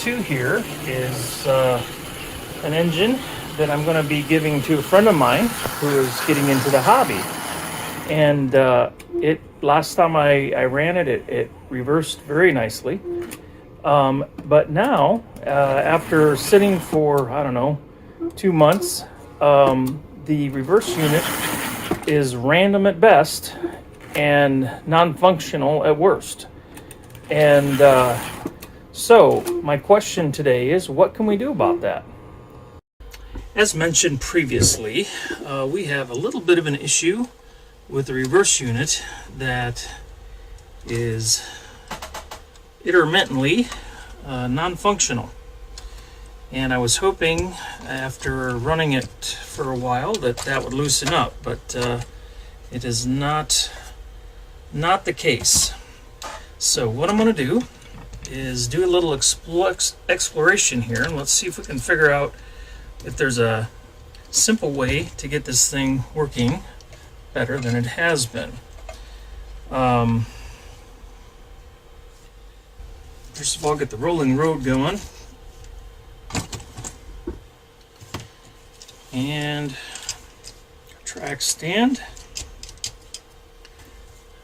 to here is an engine that I'm going to be giving to a friend of mine who is getting into the hobby. And last time I ran it, it reversed very nicely. But now, after sitting for, I don't know, 2 months, the reverse unit is random at best and non-functional at worst. And so my question today is, what can we do about that? As mentioned previously, we have a little bit of an issue with the reverse unit that is intermittently non-functional. And I was hoping after running it for a while that would loosen up, but it is not the case. So what I'm going to do is do a little exploration here, and let's see if we can figure out if there's a simple way to get this thing working better than it has been. First of all, get the rolling road going. And track stand.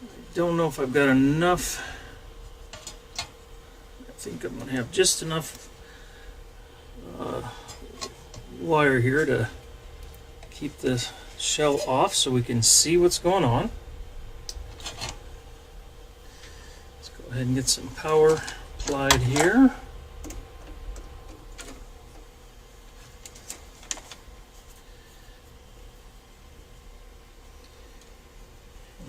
I don't know if I've got enough. I think I'm going to have just enough wire here to keep the shell off so we can see what's going on. Let's go ahead and get some power applied here.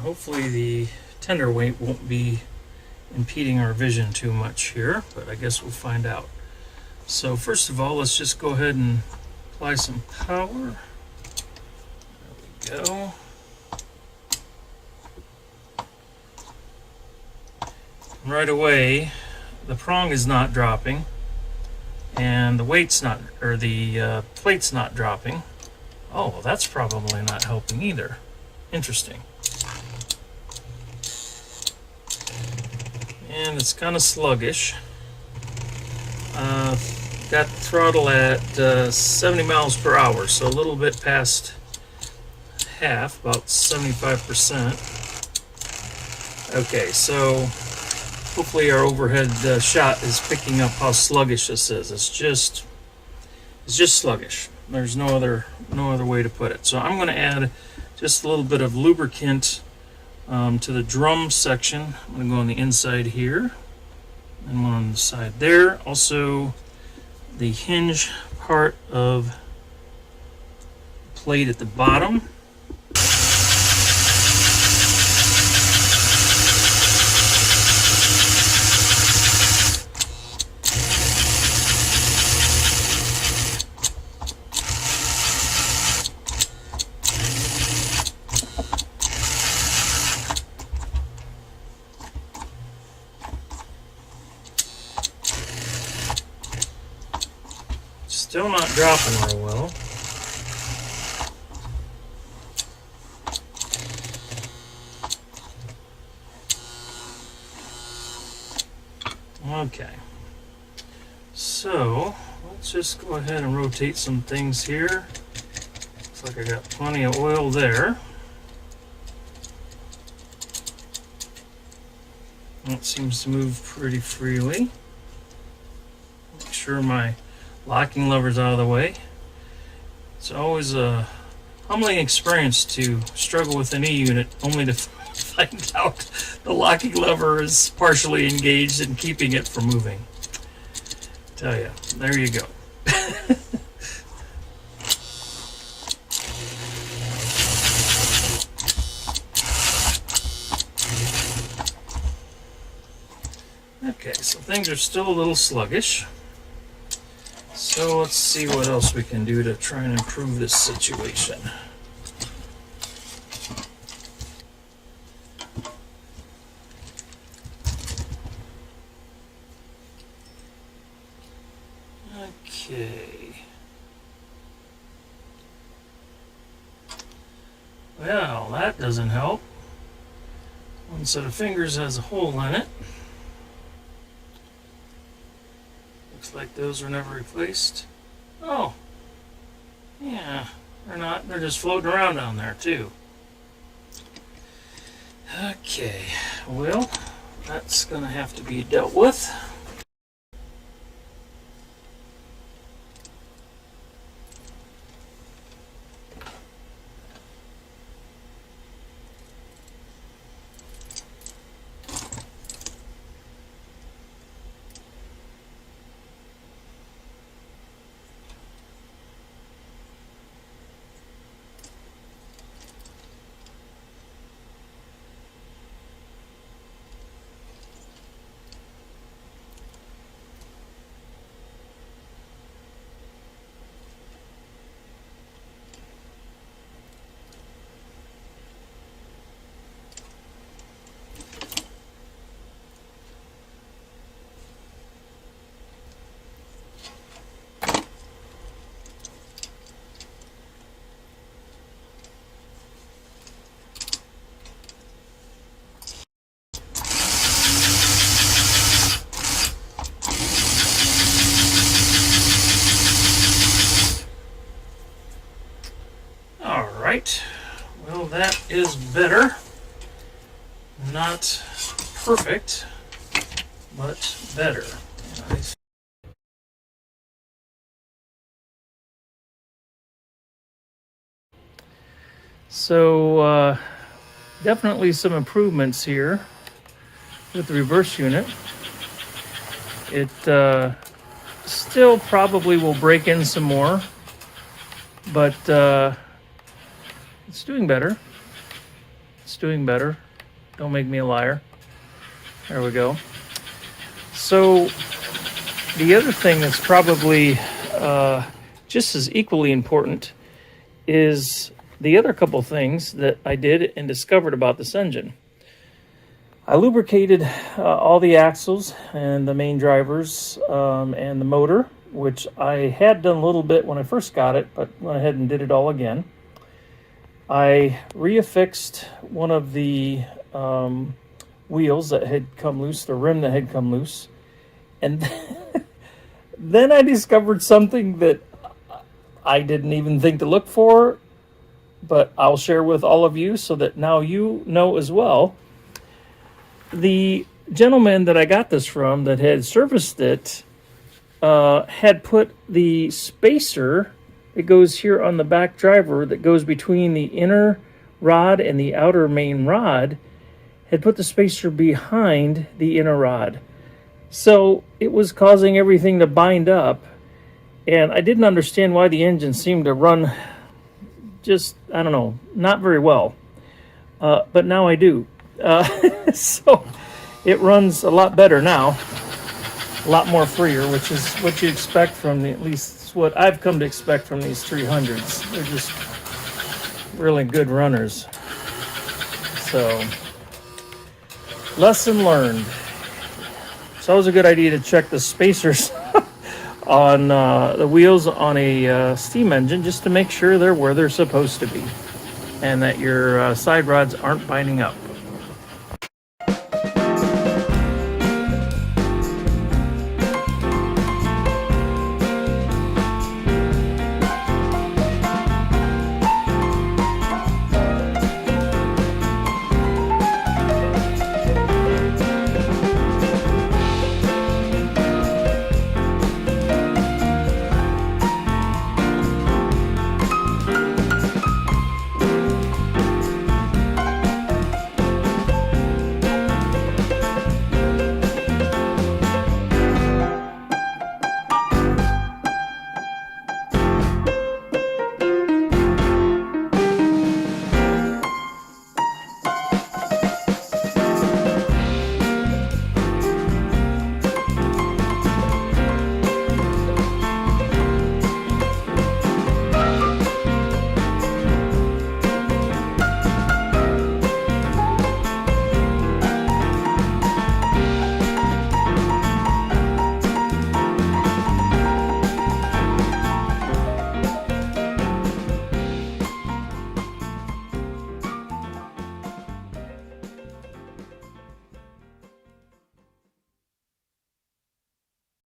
Hopefully the tender weight won't be impeding our vision too much here, but I guess we'll find out. So first of all, let's just go ahead and apply some power. There we go. Right away, the prong is not dropping, and the weight's not, or the plate's not dropping. Oh, well, that's probably not helping either. Interesting. And it's kind of sluggish. Got the throttle at 70 miles per hour, so a little bit past half, about 75%. Okay, so hopefully our overhead shot is picking up how sluggish this is. It's just sluggish. There's no other way to put it. So I'm going to add just a little bit of lubricant to the drum section. I'm going to go on the inside here and one on the side there. Also the hinge part of the plate at the bottom. Still not dropping real well. Okay, so let's just go ahead and rotate some things here. Looks like I got plenty of oil there. That seems to move pretty freely. Make sure my locking lever's out of the way. It's always a humbling experience to struggle with an E-unit only to find out the locking lever is partially engaged and keeping it from moving. Tell you, there you go. Okay, so things are still a little sluggish. So let's see what else we can do to try and improve this situation. Okay. Well, that doesn't help. One set of fingers has a hole in it. Looks like those were never replaced. Oh, yeah, they're not. They're just floating around down there too. Okay, well, that's gonna have to be dealt with. Right, well, that is better. Not perfect, but better. So definitely some improvements here with the reverse unit. It still probably will break in some more, but it's doing better. It's doing better. Don't make me a liar. There we go. So the other thing that's probably just as equally important is the other couple things that I did and discovered about this engine. I lubricated all the axles and the main drivers and the motor, which I had done a little bit when I first got it, but went ahead and did it all again. I reaffixed one of the wheels that had come loose, the rim that had come loose, and then I discovered something that I didn't even think to look for, but I'll share with all of you so that now you know as well. The gentleman that I got this from that had serviced it had put the spacer that goes here on the back driver that goes between the inner rod and the outer main rod, had put the spacer behind the inner rod. So it was causing everything to bind up, and I didn't understand why the engine seemed to run just, I don't know, not very well. But now I do. So it runs a lot better now, a lot more freer, which is what you expect from at least what I've come to expect from these 300s. They're just really good runners. So, lesson learned. It's always a good idea to check the spacers on the wheels on a steam engine just to make sure they're where they're supposed to be and that your side rods aren't binding up.